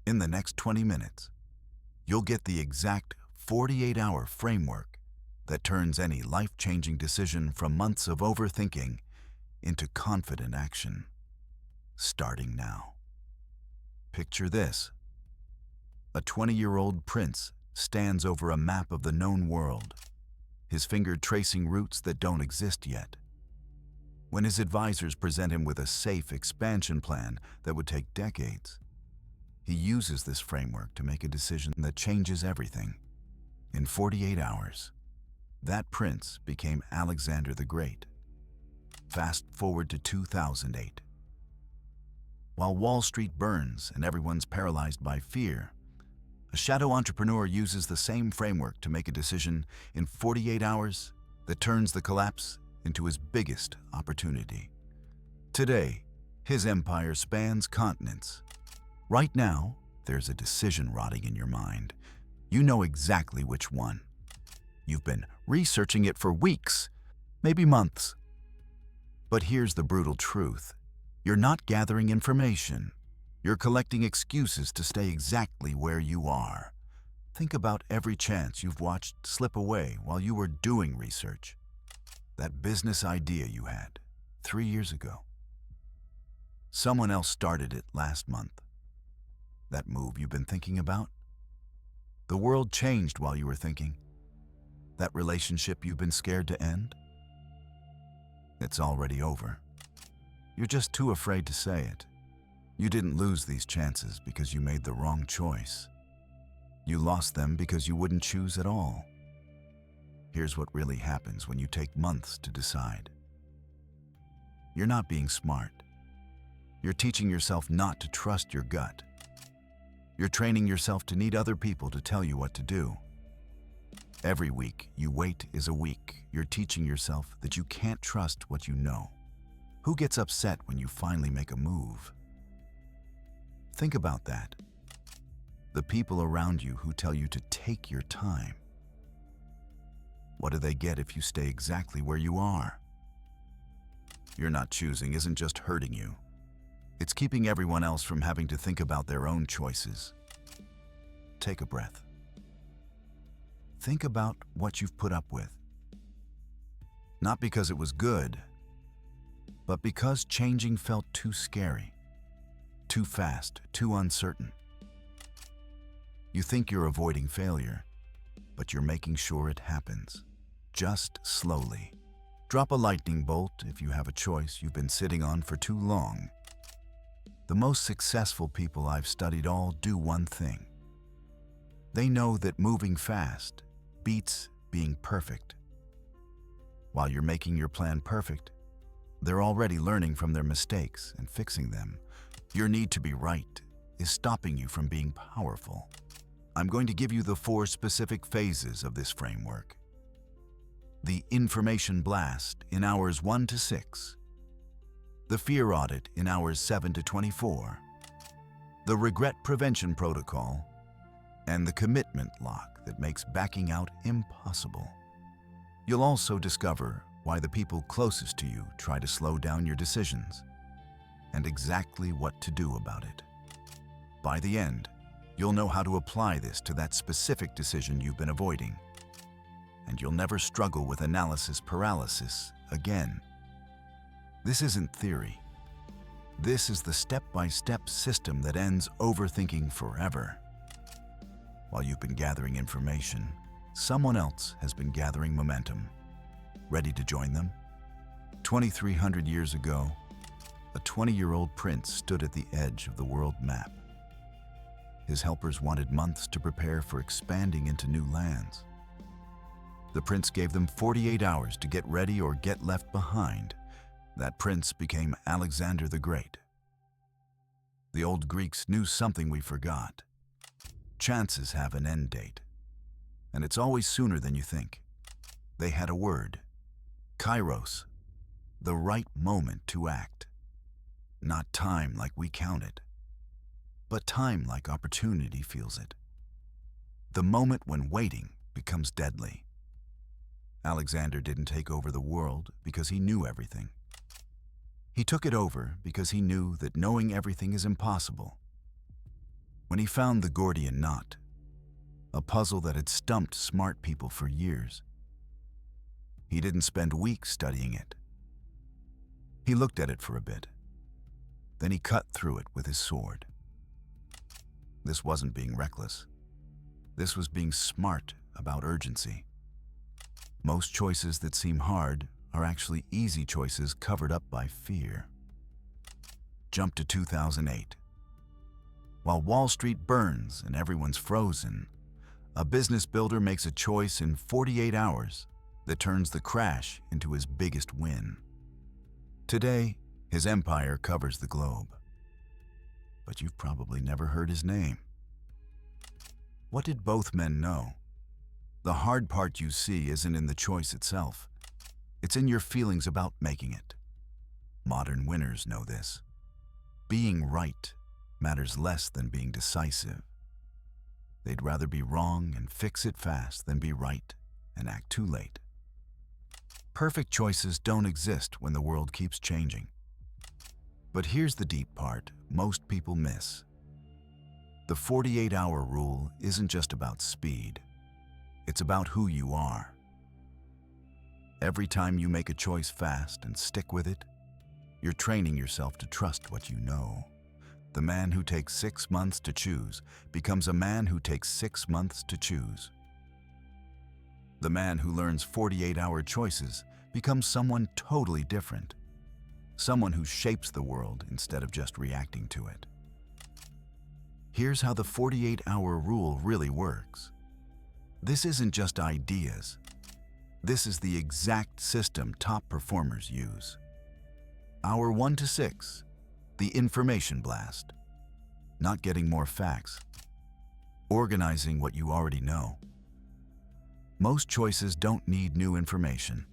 In the next 20 minutes, you'll get the exact 48-hour framework that turns any life-changing decision from months of overthinking into confident action. Starting now. Picture this. A 20-year-old prince stands over a map of the known world, his finger tracing routes that don't exist yet. When his advisors present him with a safe expansion plan that would take decades, he uses this framework to make a decision that changes everything. In 48 hours, that prince became Alexander the Great. Fast forward to 2008. While Wall Street burns and everyone's paralyzed by fear, a shadow entrepreneur uses the same framework to make a decision in 48 hours that turns the collapse into his biggest opportunity. Today, his empire spans continents. Right now, there's a decision rotting in your mind. You know exactly which one. You've been researching it for weeks, maybe months. But here's the brutal truth. You're not gathering information. You're collecting excuses to stay exactly where you are. Think about every chance you've watched slip away while you were doing research. That business idea you had 3 years ago. Someone else started it last month. That move you've been thinking about? The world changed while you were thinking. That relationship you've been scared to end? It's already over. You're just too afraid to say it. You didn't lose these chances because you made the wrong choice. You lost them because you wouldn't choose at all. Here's what really happens when you take months to decide. You're not being smart. You're teaching yourself not to trust your gut. You're training yourself to need other people to tell you what to do. Every week you wait is a week. You're teaching yourself that you can't trust what you know. Who gets upset when you finally make a move? Think about that. The people around you who tell you to take your time. What do they get if you stay exactly where you are? Your not choosing isn't just hurting you. It's keeping everyone else from having to think about their own choices. Take a breath. Think about what you've put up with. Not because it was good, but because changing felt too scary, too fast, too uncertain. You think you're avoiding failure, but you're making sure it happens, just slowly. Drop a lightning bolt if you have a choice you've been sitting on for too long. The most successful people I've studied all do one thing. They know that moving fast beats being perfect. While you're making your plan perfect, they're already learning from their mistakes and fixing them. Your need to be right is stopping you from being powerful. I'm going to give you the 4 specific phases of this framework. The information blast in hours 1 to 6. The fear audit in hours 7 to 24. The regret prevention protocol. And the commitment lock that makes backing out impossible. You'll also discover why the people closest to you try to slow down your decisions, and exactly what to do about it. By the end, you'll know how to apply this to that specific decision you've been avoiding, and you'll never struggle with analysis paralysis again. This isn't theory. This is the step-by-step system that ends overthinking forever. While you've been gathering information, someone else has been gathering momentum. Ready to join them? 2,300 years ago, a 20-year-old prince stood at the edge of the world map. His helpers wanted months to prepare for expanding into new lands. The prince gave them 48 hours to get ready or get left behind. That prince became Alexander the Great. The old Greeks knew something we forgot. Chances have an end date, and it's always sooner than you think. They had a word, kairos, the right moment to act. Not time like we count it, but time like opportunity feels it. The moment when waiting becomes deadly. Alexander didn't take over the world because he knew everything. He took it over because he knew that knowing everything is impossible. when he found the Gordian knot, a puzzle that had stumped smart people for years. He didn't spend weeks studying it. He looked at it for a bit. Then he cut through it with his sword. This wasn't being reckless. This was being smart about urgency. Most choices that seem hard are actually easy choices covered up by fear. Jump to 2008. While Wall Street burns and everyone's frozen, a business builder makes a choice in 48 hours that turns the crash into his biggest win. Today, his empire covers the globe. But you've probably never heard his name. What did both men know? The hard part you see isn't in the choice itself. It's in your feelings about making it. Modern winners know this. Being right matters less than being decisive. They'd rather be wrong and fix it fast than be right and act too late. Perfect choices don't exist when the world keeps changing. But here's the deep part most people miss. The 48-hour rule isn't just about speed. It's about who you are. Every time you make a choice fast and stick with it, you're training yourself to trust what you know. The man who takes 6 months to choose becomes a man who takes 6 months to choose. The man who learns 48-hour choices becomes someone totally different. Someone who shapes the world instead of just reacting to it. Here's how the 48-hour rule really works. This isn't just ideas. This is the exact system top performers use. Hour 1 to 6, the information blast. Not getting more facts. Organizing what you already know. Most choices don't need new information.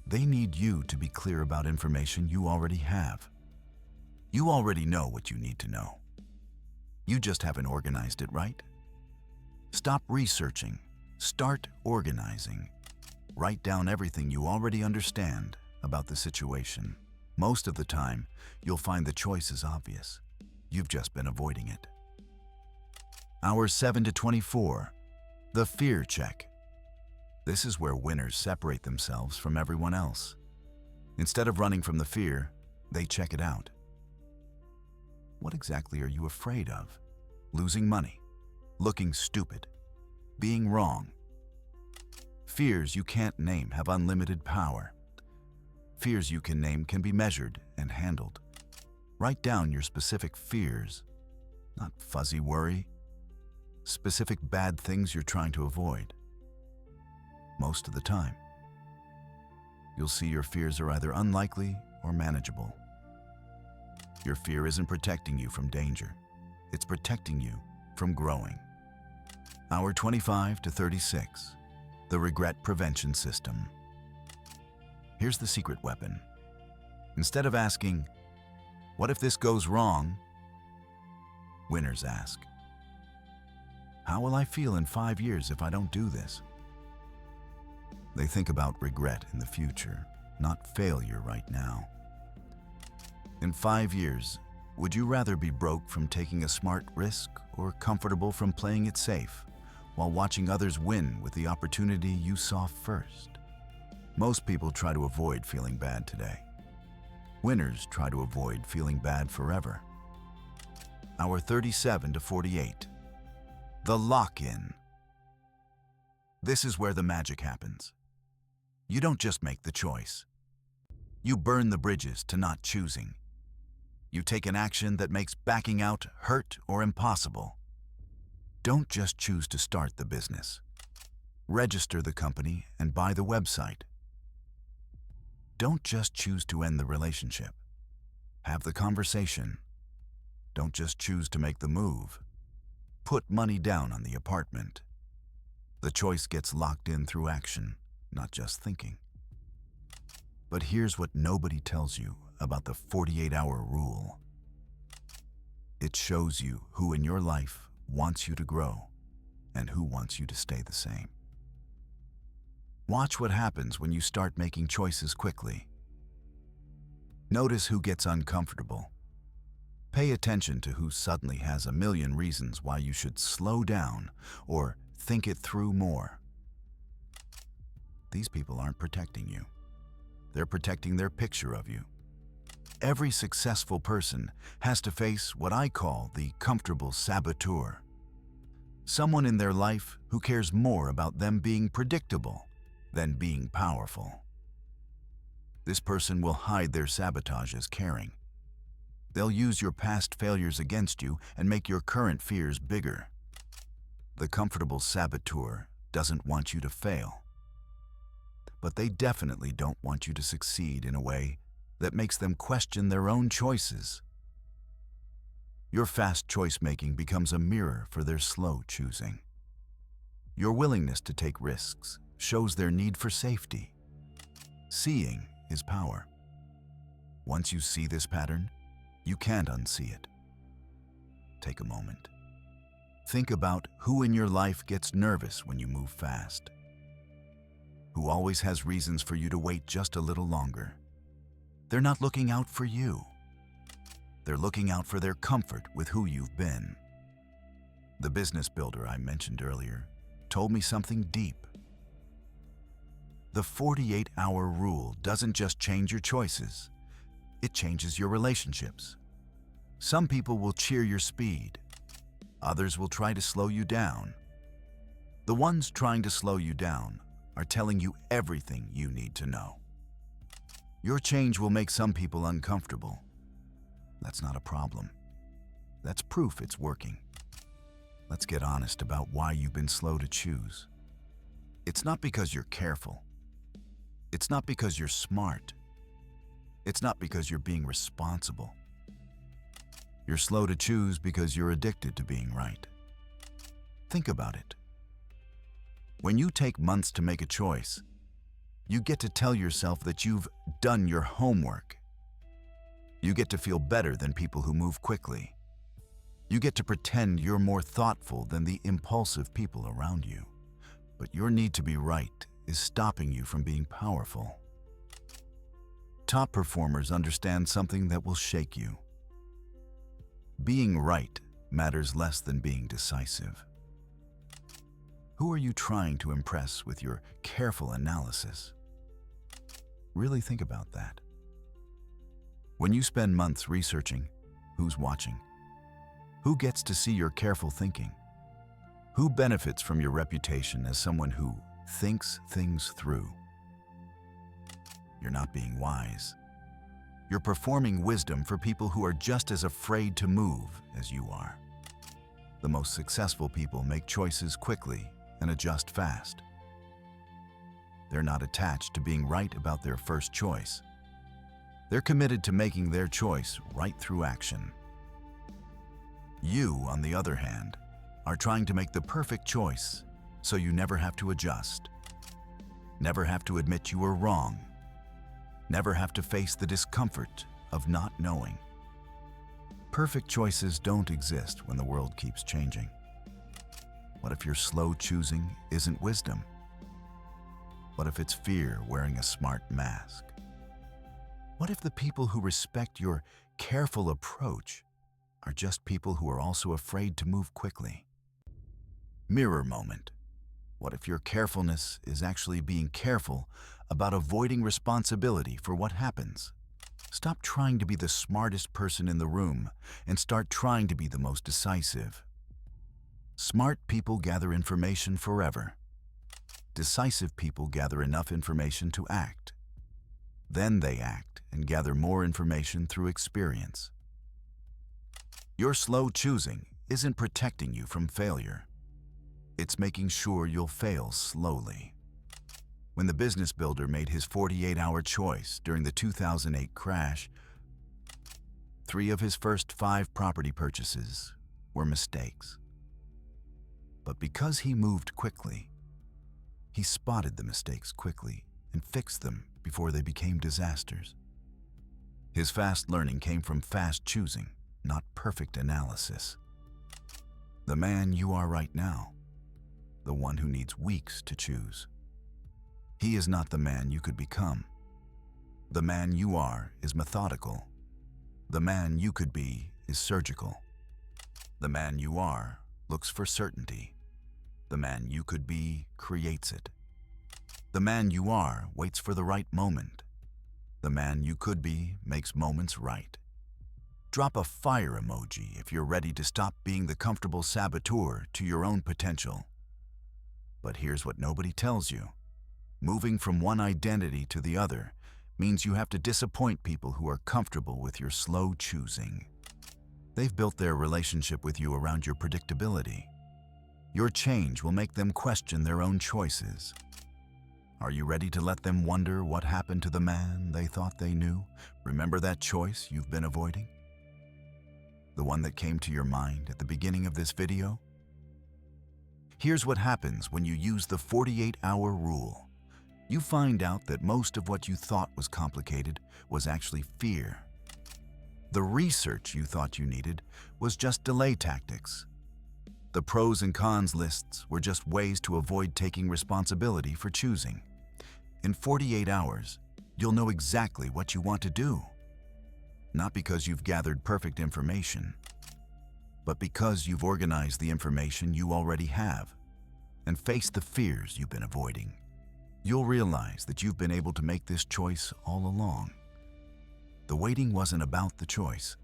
They need you to be clear about information you already have. You already know what you need to know. You just haven't organized it right. Stop researching. Start organizing. Write down everything you already understand about the situation. Most of the time, you'll find the choice is obvious. You've just been avoiding it. Hours 7 to 24, the fear check. This is where winners separate themselves from everyone else. Instead of running from the fear, they check it out. What exactly are you afraid of? Losing money, looking stupid, being wrong. Fears you can't name have unlimited power. Fears you can name can be measured and handled. Write down your specific fears, not fuzzy worry. Specific bad things you're trying to avoid. Most of the time, you'll see your fears are either unlikely or manageable. Your fear isn't protecting you from danger. It's protecting you from growing. Hour 25 to 36, the regret prevention system. Here's the secret weapon. Instead of asking, "What if this goes wrong?" winners ask, "How will I feel in 5 years if I don't do this?" They think about regret in the future, not failure right now. In 5 years, would you rather be broke from taking a smart risk or comfortable from playing it safe while watching others win with the opportunity you saw first? Most people try to avoid feeling bad today. Winners try to avoid feeling bad forever. Hour 37 to 48, the lock-in. This is where the magic happens. You don't just make the choice. You burn the bridges to not choosing. You take an action that makes backing out hurt or impossible. Don't just choose to start the business. Register the company and buy the website. Don't just choose to end the relationship. Have the conversation. Don't just choose to make the move. Put money down on the apartment. The choice gets locked in through action, not just thinking. But here's what nobody tells you about the 48-hour rule. It shows you who in your life wants you to grow and who wants you to stay the same. Watch what happens when you start making choices quickly. Notice who gets uncomfortable. Pay attention to who suddenly has a million reasons why you should slow down or think it through more. These people aren't protecting you. They're protecting their picture of you. Every successful person has to face what I call the comfortable saboteur. Someone in their life who cares more about them being predictable than being powerful. This person will hide their sabotage as caring. They'll use your past failures against you and make your current fears bigger. The comfortable saboteur doesn't want you to fail, but they definitely don't want you to succeed in a way that makes them question their own choices. Your fast choice-making becomes a mirror for their slow choosing. Your willingness to take risks shows their need for safety. Seeing is power. Once you see this pattern, you can't unsee it. Take a moment. Think about who in your life gets nervous when you move fast. Who always has reasons for you to wait just a little longer. They're not looking out for you. They're looking out for their comfort with who you've been. The business builder I mentioned earlier told me something deep. The 48-hour rule doesn't just change your choices, it changes your relationships. Some people will cheer your speed. Others will try to slow you down. The ones trying to slow you down are telling you everything you need to know. Your change will make some people uncomfortable. That's not a problem. That's proof it's working. Let's get honest about why you've been slow to choose. It's not because you're careful. It's not because you're smart. It's not because you're being responsible. You're slow to choose because you're addicted to being right. Think about it. When you take months to make a choice, you get to tell yourself that you've done your homework. You get to feel better than people who move quickly. You get to pretend you're more thoughtful than the impulsive people around you. But your need to be right is stopping you from being powerful. Top performers understand something that will shake you. Being right matters less than being decisive. Who are you trying to impress with your careful analysis? Really think about that. When you spend months researching, who's watching? Who gets to see your careful thinking? Who benefits from your reputation as someone who thinks things through? You're not being wise. You're performing wisdom for people who are just as afraid to move as you are. The most successful people make choices quickly and adjust fast. They're not attached to being right about their first choice. They're committed to making their choice right through action. You, on the other hand, are trying to make the perfect choice so you never have to adjust, never have to admit you were wrong, never have to face the discomfort of not knowing. Perfect choices don't exist when the world keeps changing. What if your slow choosing isn't wisdom? What if it's fear wearing a smart mask? What if the people who respect your careful approach are just people who are also afraid to move quickly? Mirror moment. What if your carefulness is actually being careful about avoiding responsibility for what happens? Stop trying to be the smartest person in the room and start trying to be the most decisive. Smart people gather information forever. Decisive people gather enough information to act. Then they act and gather more information through experience. Your slow choosing isn't protecting you from failure. It's making sure you'll fail slowly. When the business builder made his 48-hour choice during the 2008 crash, 3 of his first 5 property purchases were mistakes. But because he moved quickly, he spotted the mistakes quickly and fixed them before they became disasters. His fast learning came from fast choosing, not perfect analysis. The man you are right now, the one who needs weeks to choose. He is not the man you could become. The man you are is methodical. The man you could be is surgical. The man you are looks for certainty. The man you could be creates it. The man you are waits for the right moment. The man you could be makes moments right. Drop a fire emoji if you're ready to stop being the comfortable saboteur to your own potential. But here's what nobody tells you. Moving from one identity to the other means you have to disappoint people who are comfortable with your slow choosing. They've built their relationship with you around your predictability. Your change will make them question their own choices. Are you ready to let them wonder what happened to the man they thought they knew? Remember that choice you've been avoiding? The one that came to your mind at the beginning of this video? Here's what happens when you use the 48-hour rule. You find out that most of what you thought was complicated was actually fear. The research you thought you needed was just delay tactics. The pros and cons lists were just ways to avoid taking responsibility for choosing. In 48 hours, you'll know exactly what you want to do. Not because you've gathered perfect information, but because you've organized the information you already have and faced the fears you've been avoiding. You'll realize that you've been able to make this choice all along. The waiting wasn't about the choice.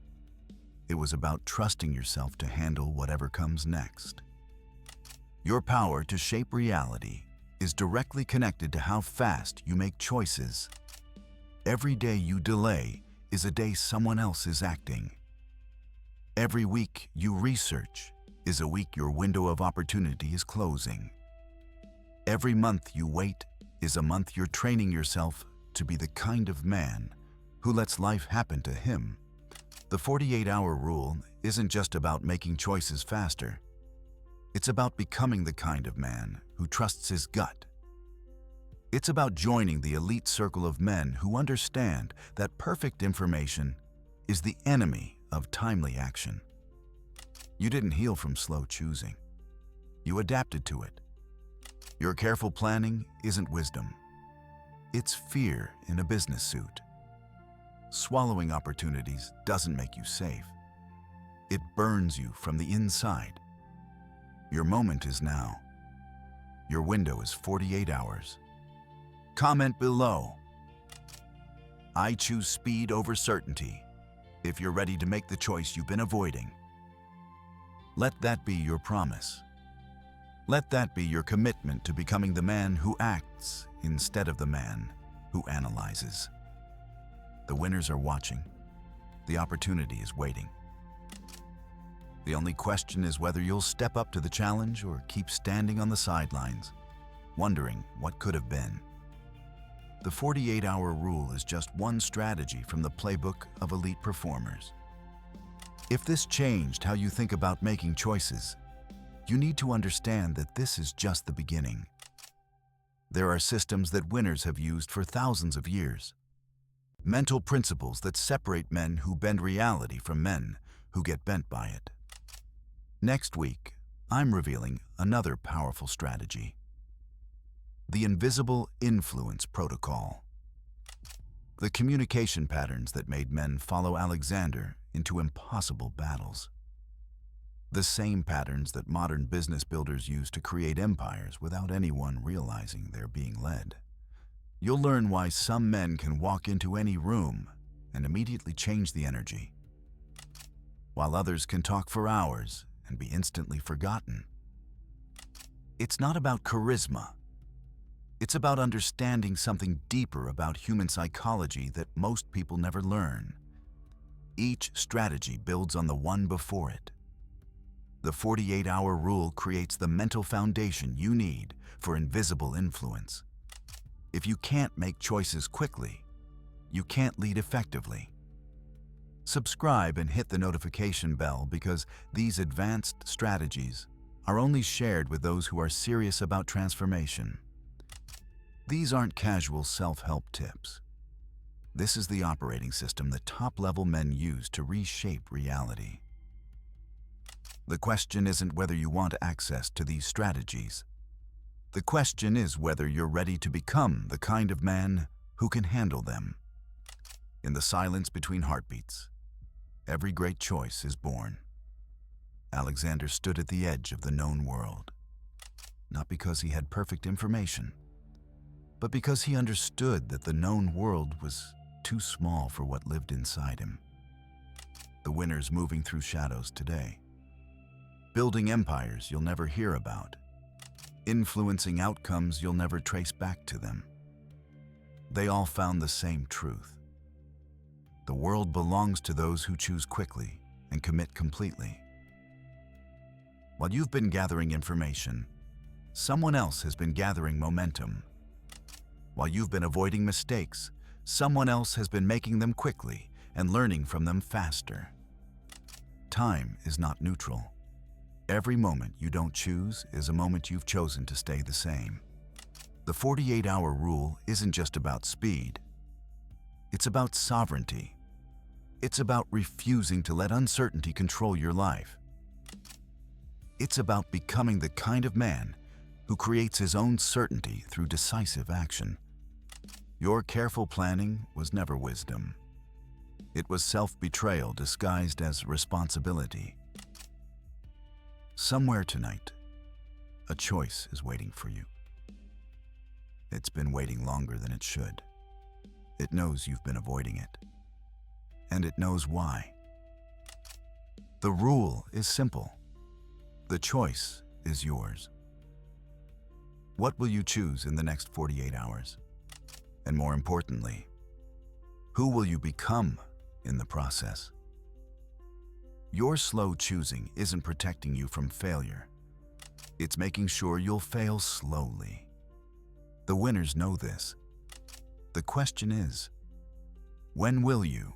It was about trusting yourself to handle whatever comes next. Your power to shape reality is directly connected to how fast you make choices. Every day you delay is a day someone else is acting. Every week you research is a week your window of opportunity is closing. Every month you wait is a month you're training yourself to be the kind of man who lets life happen to him. The 48-hour rule isn't just about making choices faster. It's about becoming the kind of man who trusts his gut. It's about joining the elite circle of men who understand that perfect information is the enemy of timely action. You didn't heal from slow choosing. You adapted to it. Your careful planning isn't wisdom. It's fear in a business suit. Swallowing opportunities doesn't make you safe. It burns you from the inside. Your moment is now. Your window is 48 hours. Comment below. I choose speed over certainty if you're ready to make the choice you've been avoiding. Let that be your promise. Let that be your commitment to becoming the man who acts instead of the man who analyzes. The winners are watching. The opportunity is waiting. The only question is whether you'll step up to the challenge or keep standing on the sidelines, wondering what could have been. The 48-hour rule is just one strategy from the playbook of elite performers. If this changed how you think about making choices, you need to understand that this is just the beginning. There are systems that winners have used for thousands of years. Mental principles that separate men who bend reality from men who get bent by it. Next week, I'm revealing another powerful strategy. The invisible influence protocol. The communication patterns that made men follow Alexander into impossible battles. The same patterns that modern business builders use to create empires without anyone realizing they're being led. You'll learn why some men can walk into any room and immediately change the energy, while others can talk for hours and be instantly forgotten. It's not about charisma. It's about understanding something deeper about human psychology that most people never learn. Each strategy builds on the one before it. The 48-hour rule creates the mental foundation you need for invisible influence. If you can't make choices quickly, you can't lead effectively. Subscribe and hit the notification bell because these advanced strategies are only shared with those who are serious about transformation. These aren't casual self-help tips. This is the operating system that top-level men use to reshape reality. The question isn't whether you want access to these strategies. The question is whether you're ready to become the kind of man who can handle them. In the silence between heartbeats, every great choice is born. Alexander stood at the edge of the known world, not because he had perfect information, but because he understood that the known world was too small for what lived inside him. The winners moving through shadows today, building empires you'll never hear about, influencing outcomes you'll never trace back to them. They all found the same truth. The world belongs to those who choose quickly and commit completely. While you've been gathering information, someone else has been gathering momentum. While you've been avoiding mistakes, someone else has been making them quickly and learning from them faster. Time is not neutral. Every moment you don't choose is a moment you've chosen to stay the same. The 48-hour rule isn't just about speed. It's about sovereignty. It's about refusing to let uncertainty control your life. It's about becoming the kind of man who creates his own certainty through decisive action. Your careful planning was never wisdom. It was self-betrayal disguised as responsibility. Somewhere tonight, a choice is waiting for you. It's been waiting longer than it should. It knows you've been avoiding it, and it knows why. The rule is simple. The choice is yours. What will you choose in the next 48 hours? And more importantly, who will you become in the process? Your slow choosing isn't protecting you from failure. It's making sure you'll fail slowly. The winners know this. The question is, when will you?